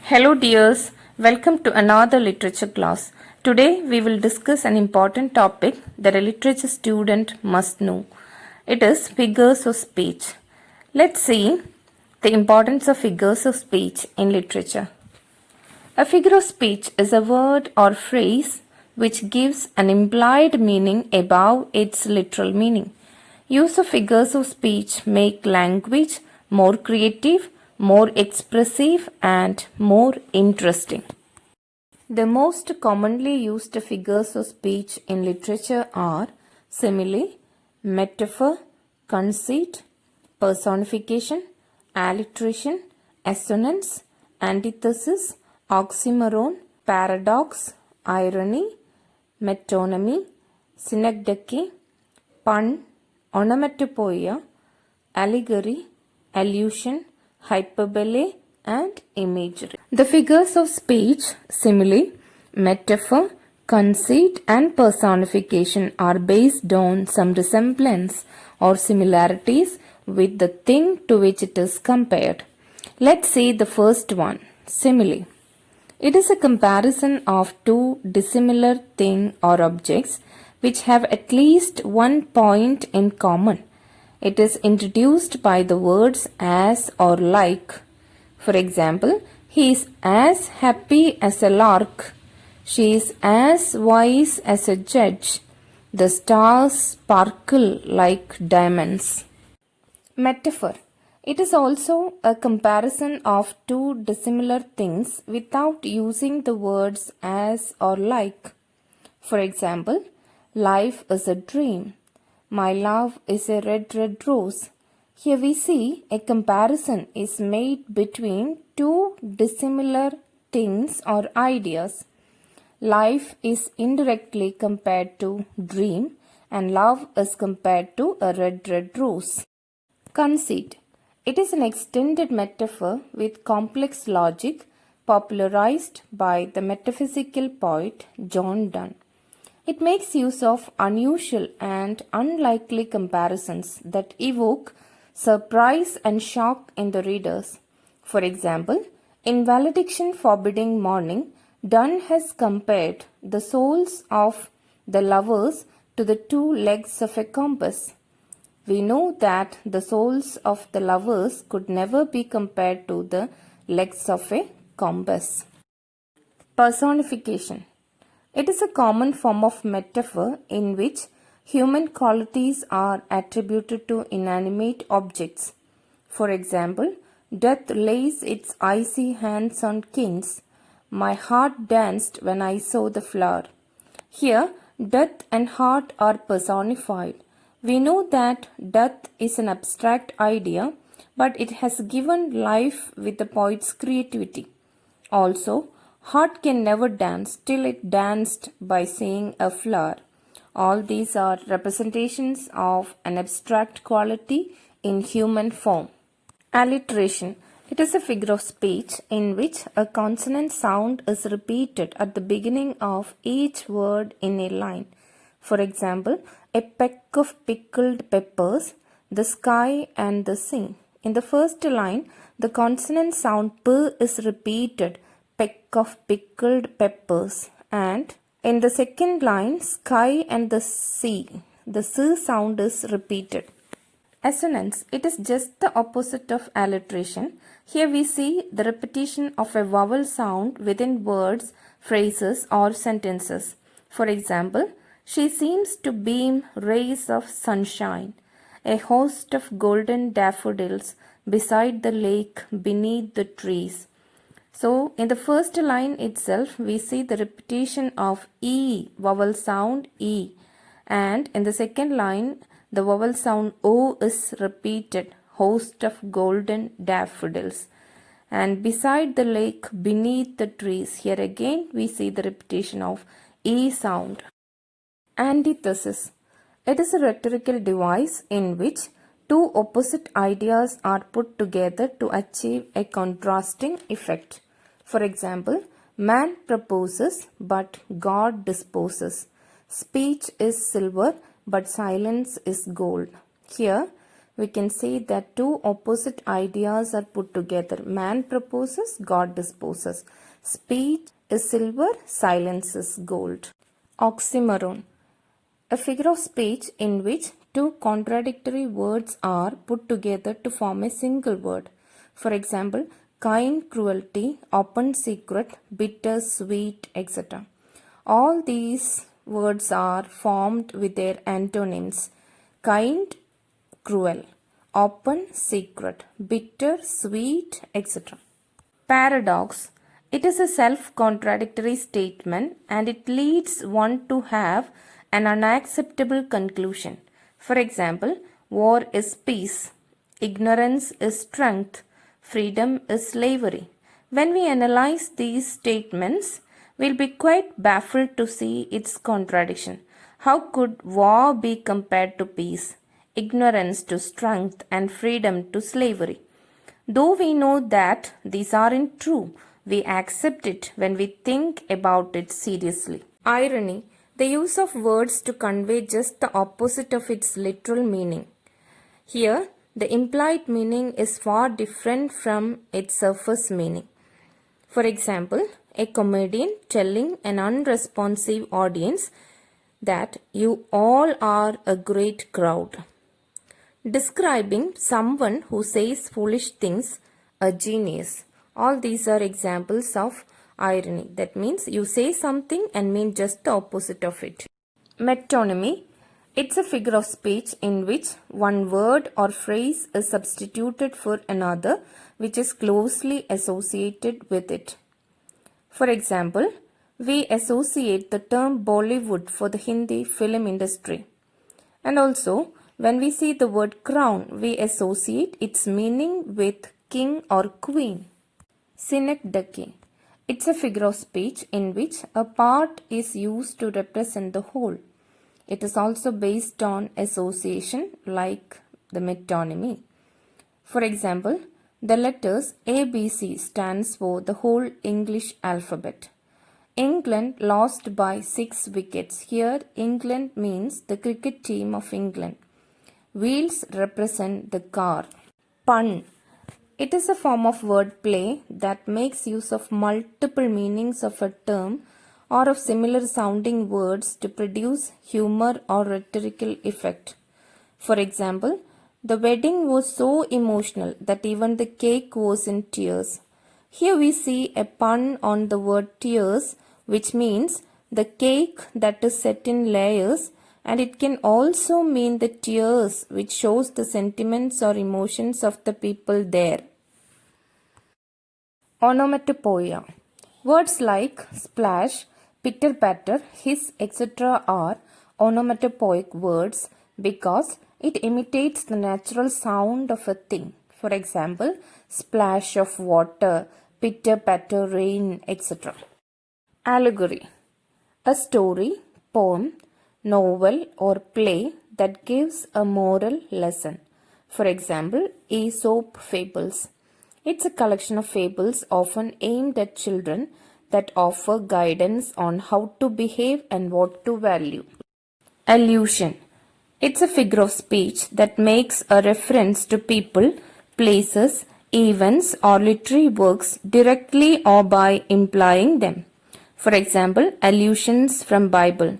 Hello dears, welcome to another literature class. Today we will discuss an important topic that a literature student must know. It is figures of speech. Let's see the importance of figures of speech in literature. A figure of speech is a word or phrase which gives an implied meaning above its literal meaning. Use of figures of speech make language more creative, more expressive and more interesting. The most commonly used figures of speech in literature are simile, metaphor, conceit, personification, alliteration, assonance, antithesis, oxymoron, paradox, irony, metonymy, synecdoche, pun, onomatopoeia, allegory, allusion, hyperbole, and imagery. The figures of speech, simile, metaphor, conceit, and personification are based on some resemblance or similarities with the thing to which it is compared. Let's see the first one, simile. It is a comparison of two dissimilar things or objects which have at least one point in common. It is introduced by the words as or like. For example, he is as happy as a lark. She is as wise as a judge. The stars sparkle like diamonds. Metaphor. It is also a comparison of two dissimilar things without using the words as or like. For example, life is a dream. My love is a red, red rose. Here we see a comparison is made between two dissimilar things or ideas. Life is indirectly compared to dream and love is compared to a red, red rose. Conceit. It is an extended metaphor with complex logic popularized by the metaphysical poet John Donne. It makes use of unusual and unlikely comparisons that evoke surprise and shock in the readers. For example, in Valediction Forbidding Morning, Donne has compared the souls of the lovers to the two legs of a compass. We know that the souls of the lovers could never be compared to the legs of a compass. Personification. It is a common form of metaphor in which human qualities are attributed to inanimate objects. For example, death lays its icy hands on kings. My heart danced when I saw the flower. Here, death and heart are personified. We know that death is an abstract idea, but it has given life with the poet's creativity. Also, heart can never dance till it danced by seeing a flower. All these are representations of an abstract quality in human form. Alliteration. It is a figure of speech in which a consonant sound is repeated at the beginning of each word in a line. For example, a peck of pickled peppers, the sky and the sea. In the first line, the consonant sound p is repeated, peck of pickled peppers, and in the second line, sky and the sea, the s sound is repeated. Assonance. It is just the opposite of alliteration. Here we see the repetition of a vowel sound within words, phrases or sentences. For example, she seems to beam rays of sunshine. A host of golden daffodils beside the lake beneath the trees. So, in the first line itself, we see the repetition of E, vowel sound E. And in the second line, the vowel sound O is repeated, host of golden daffodils. And beside the lake, beneath the trees, here again we see the repetition of E sound. Antithesis. It is a rhetorical device in which two opposite ideas are put together to achieve a contrasting effect. For example, man proposes but God disposes. Speech is silver but silence is gold. Here, we can say that two opposite ideas are put together. Man proposes, God disposes. Speech is silver, silence is gold. Oxymoron. A figure of speech in which two contradictory words are put together to form a single word. For example, kind, cruelty, open, secret, bitter, sweet, etc. All these words are formed with their antonyms: kind, cruel, open, secret, bitter, sweet, etc. Paradox. It is a self-contradictory statement and it leads one to have an unacceptable conclusion. For example, war is peace, ignorance is strength, freedom is slavery. When we analyze these statements, we'll be quite baffled to see its contradiction. How could war be compared to peace, ignorance to strength, and freedom to slavery? Though we know that these aren't true, we accept it when we think about it seriously. Irony, the use of words to convey just the opposite of its literal meaning. Here, the implied meaning is far different from its surface meaning. For example, a comedian telling an unresponsive audience that you all are a great crowd. Describing someone who says foolish things, a genius. All these are examples of irony. That means you say something and mean just the opposite of it. Metonymy. It's a figure of speech in which one word or phrase is substituted for another which is closely associated with it. For example, we associate the term Bollywood for the Hindi film industry. And also, when we see the word crown, we associate its meaning with king or queen. Synecdoche. It's a figure of speech in which a part is used to represent the whole. It is also based on association like the metonymy. For example, the letters ABC stands for the whole English alphabet. England lost by 6 wickets. Here, England means the cricket team of England. Wheels represent the car. Pun. It is a form of wordplay that makes use of multiple meanings of a term or of similar sounding words to produce humor or rhetorical effect. For example, the wedding was so emotional that even the cake was in tears. Here we see a pun on the word tears, which means the cake that is set in layers, and it can also mean the tears, which shows the sentiments or emotions of the people there. Onomatopoeia. Words like splash, pitter patter, hiss, etc. are onomatopoeic words because it imitates the natural sound of a thing. For example, splash of water, pitter patter rain, etc. Allegory. A story, poem, novel or play that gives a moral lesson. For example, Aesop fables. It's a collection of fables often aimed at children that offer guidance on how to behave and what to value. Allusion. It's a figure of speech that makes a reference to people, places, events or literary works directly or by implying them. For example, allusions from Bible.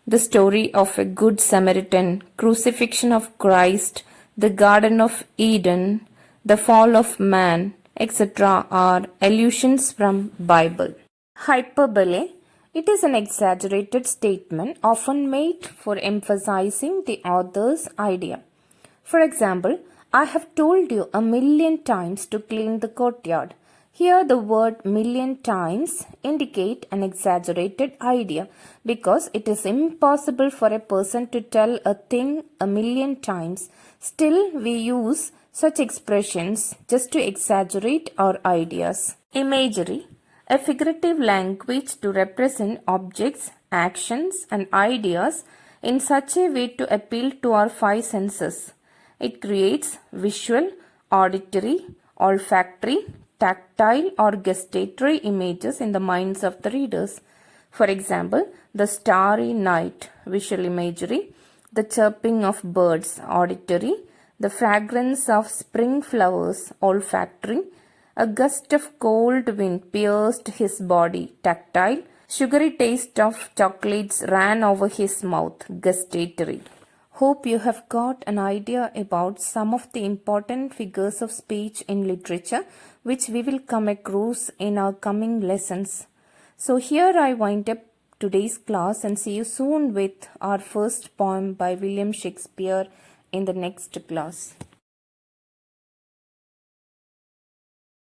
The story of a good Samaritan, crucifixion of Christ, the Garden of Eden, the fall of man, etc. are allusions from Bible. Hyperbole. It is an exaggerated statement often made for emphasizing the author's idea. For example, I have told you 1,000,000 times to clean the courtyard. Here the word million times indicate an exaggerated idea because it is impossible for a person to tell a thing 1,000,000 times. Still, we use such expressions just to exaggerate our ideas. Imagery. A figurative language to represent objects, actions and ideas in such a way to appeal to our 5 senses. It creates visual, auditory, olfactory, tactile or gustatory images in the minds of the readers. For example, the starry night, visual imagery, the chirping of birds, auditory, The fragrance of spring flowers, olfactory. A gust of cold wind pierced his body, tactile. Sugary taste of chocolates ran over his mouth, gustatory. Hope you have got an idea about some of the important figures of speech in literature which we will come across in our coming lessons. So here I wind up today's class and see you soon with our first poem by William Shakespeare in the next class.